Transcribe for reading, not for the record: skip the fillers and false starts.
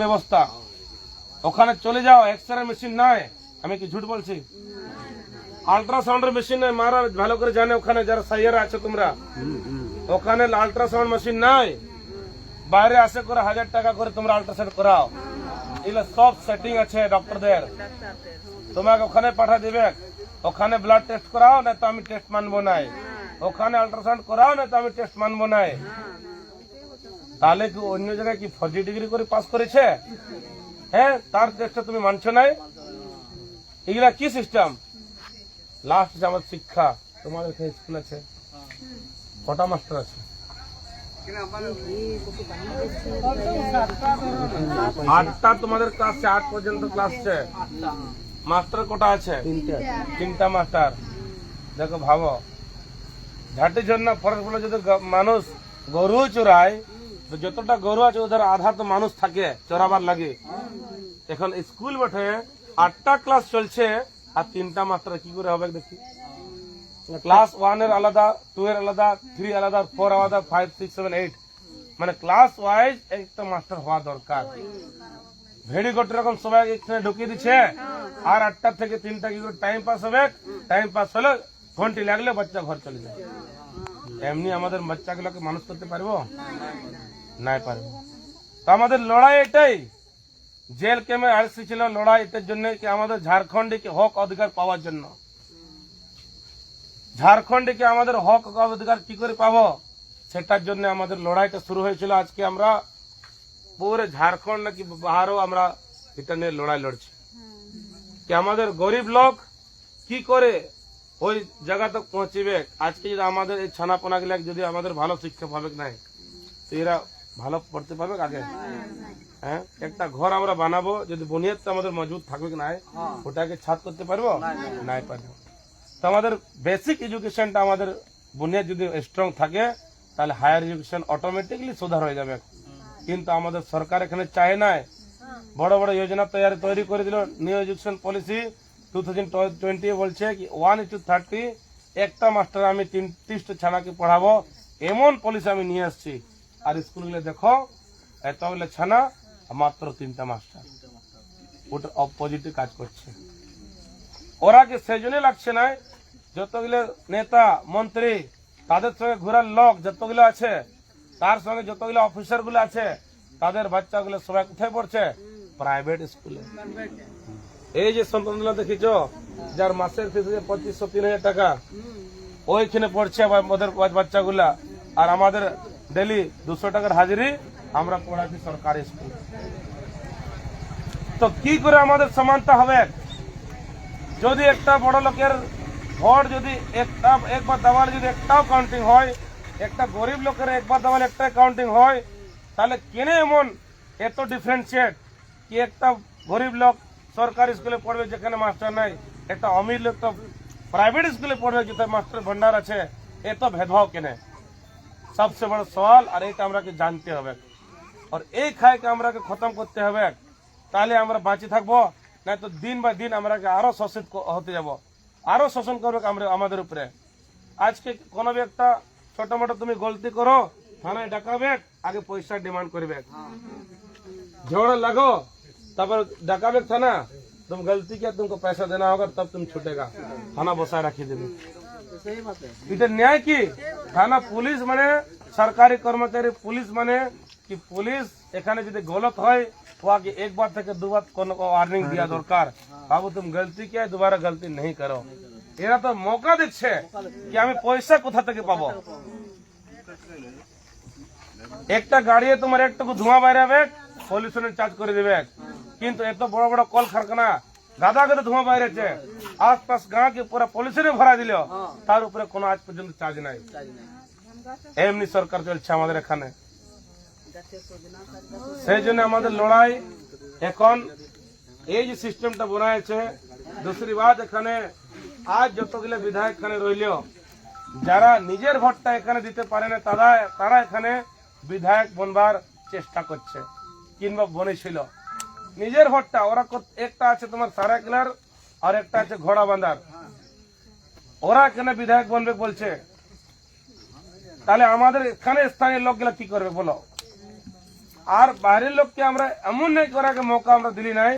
ব্যবস্থা ওখানে চলে যাও, এক্সরে মেশিন নাই, আমি কি ঝুট বলছি? আল্ট্রাসাউন্ডের মেশিন নাই, মারা ভালো করে জানে ওখানে যারা সাইয়ারা আছে তোমরা, ওখানে আল্ট্রাসাউন্ড মেশিন নাই, বাইরে আসে করে 1000 টাকা করে তোমরা আল্ট্রাসাউন্ড করাও। এগুলো সব সেটিং আছে ডক্টরদের, তোমাকে ওখানে পাঠা দিবে, ওখানে ব্লাড টেস্ট করাও, না তো আমি টেস্ট মানবো নাই, ওখানে আল্ট্রাসাউন্ড করাও, না তো আমি টেস্ট মানবো নাই। তাহলে কি অন্য জায়গায় কি ফৌজি ডিগ্রি করে পাস করেছে? হ্যাঁ, তার টেস্টটা তুমি মানছো নাই? এগুলা কি সিস্টেম? লাস্ট যে আমার শিক্ষা, তোমাদের এখানে স্কুল আছে কটা মাস্টার আছে? 8টা তোমাদের ক্লাস, 8 পর্যন্ত ক্লাস আছে। মাস্টার কটা আছে? 3টা মাস্টার। দেখো ভাবো, ঝাঁটির জন্য ফরেস্ট বলে যদি মানুষ গরু চোরায়, তো যতটা গরু আছে ওদের আধা তো মানুষ থাকে চোরাবার লাগে। এখন স্কুল বটে 8টা ক্লাস চলছে, আর 3টা মাস্টার কি করে হবে দেখি? ক্লাস 1 এর আলাদা, 2 এর আলাদা, 3 আলাদা, 4 আলাদা, 5, 6, 7, 8, মানে ক্লাস ওয়াইজ একটা মাস্টার হওয়া দরকার। ভেরি গুড রকম সবাই এখানে ঢুকিয়ে দিচ্ছে, আর 8টা থেকে 3টা কি করে টাইম পাস হবে? টাইম পাস হলে ঘন্টি লাগলে বাচ্চা ঘর চলে যায়। এমনি আমাদের বাচ্চাগুলোকে মানুষ করতে পারবো? নাই পারবো। তো আমাদের লড়াই এটাই, জেল ক্যাম্পে আসছিল লড়াই এটার জন্য কি আমাদের ঝাড়খণ্ডে কি হক অধিকার পাওয়ার জন্য। ঝাড়খণ্ডে কি আমাদের হক অধিকার কি করে পাবো, সেটার জন্য আমাদের লড়াইটা শুরু হয়েছিল। আজকে আমরা পুরো ঝাড়খণ্ড নাকি বাহারও আমরা এটা নিয়ে লড়াই লড়ছি কি আমাদের গরিব লোক কি করে ওই জায়গা তক পৌঁছিবে। আজকে যদি আমাদের এই ছানাপোনা গুলা যদি আমাদের ভালো শিক্ষা পাবে নাই, তো এরা ভালো পড়তে পারবে আগে? হ্যাঁ, একটা ঘর আমরা বানাবো, যদি বুনিয়াদটা আমাদের মজবুত থাকবে না, ওটাকে ছাদ করতে পারবো? নাই পারবো। তো আমাদের বেসিক এডুকেশনটা আমাদের বুনিয়াদ যদি স্ট্রং থাকে, তাহলে হায়ার এডুকেশন অটোমেটিকলি সুধার হয়ে যাবে। কিন্তু আমাদের সরকার এখানে চায় নাই, বড় বড় যোজনা তৈরি করে দিল। নিউ এডুকেশন পলিসি 2020 বলছে কি 1:30, একটা মাস্টার আমি 30টা ছানাকে পড়াবো, এমন পলিসি আমি নিয়ে আসছি। আর স্কুলগুলো দেখো এতগুলো ছানা, মাত্র 3টা মাস্টার, ওটা অপোজিটে কাজ করছে। ওরা কি সেজন্য লাগছে না, যতগুলো নেতা মন্ত্রী তাদের সঙ্গে ঘোরার লোক যতগুলো আছে, তার সঙ্গে যতগুলো অফিসার গুলো আছে, তাদের বাচ্চাগুলো সবাই কোথায় পড়ছে? প্রাইভেট স্কুলে। এই যে সন্তানগুলো দেখিছ, যার মাসের ফিস 2500-3000 টাকা, ওইখানে পড়ছে ওদের বাচ্চাগুলা। আর আমাদের ডেলি 200 টাকার হাজিরি, আমরা পড়াচ্ছি সরকারি স্কুল। তো কি করে আমাদের সমানতা হবে? যদি একটা বড় লোকের ভোট যদি একবার দেওয়ালে যদি একটাও কাউন্টিং হয়, একটা গরিব লোকের একবার দেওয়ালে একটাই কাউন্টিং হয়, তাহলে কেন এমন এত ডিফারেন্সিয়েট কি একটা গরিব লোক সরকারি স্কুলে পড়বে যেখানে মাস্টার নাই, একটা অমির লোক তো প্রাইভেট স্কুলে পড়বে যেখানে মাস্টার ভান্ডার আছে, এত ভেদভাব কেন? সবচেয়ে বড় সওয়াল, আর এটা আমরা জানতে হবে, আর এই খাইকে আমরা খতম করতে হবে। তাহলে আমরা বাঁচে থাকবো, না তো দিন বা দিন আমরা আরো শোষিত হতে যাব, আরো শোষণ করবে আমাদের উপরে। আজকে কোনো একটা ছোট মোটো তুমি গলতি করো, থানায় ডাকাবে, আগে পয়সা ডিমান্ড করবে, झगड़ा लगो, तब डकाबे थाना, तुम गलती किया, तुमको पैसा देना होगा, तब तुम छूटेगा, थाना बसाए रखी देवे। इधर न्याय की थाना पुलिस माने सरकारी कर्मचारी, पुलिस माने कि पुलिस एखाने यदि गलत है ওকে একবার থেকে দুবার কোনো ওয়ার্নিং দেওয়া দরকার, বাবু তুমি গলতি কিয়া, দুবারা গলতি नहीं करो। এরা তো মৌকা দিচ্ছে কি আমি পয়সা কোথা থেকে পাবো। একটা গাড়ি তোমার একটুকু ধোঁয়া বাইরাবে, পলিউশনের চার্জ করে দেবে, কিন্তু এত বড় বড় কলকারখানা গাদা গাদা ধোঁয়া বাইরেছে, আশপাশ গাঁকে পুরো পলিউশনে ভরা দিল, তার উপরে কোনো আজ পর্যন্ত চার্জ নাই। এমনি সরকার চলছে আমাদের এখানে। সেই জন্য আমাদের লড়াই এখন এই যে সিস্টেমটা বানাইছে। दूसरी बात, এখানে আজ যতগুলো বিধায়ক এখানে রইল, যারা নিজের ভোটটা এখানে দিতে পারে না, তারা এখানে বিধায়ক বনবার চেষ্টা করছে কিংবা বনেছিল। নিজের ভোটটা ওরা, একটা আছে তোমার সারাকিলার আর একটা আছে ঘোড়া বাঁধার, ওরা এখানে বিধায়ক বনবে বলছে। তাহলে আমাদের এখানে স্থানীয় লোকগুলা কি করবে বলো? আর বাইরের লোককে আমরা এমন নাই করাকে মৌকা আমরা দিলি নাই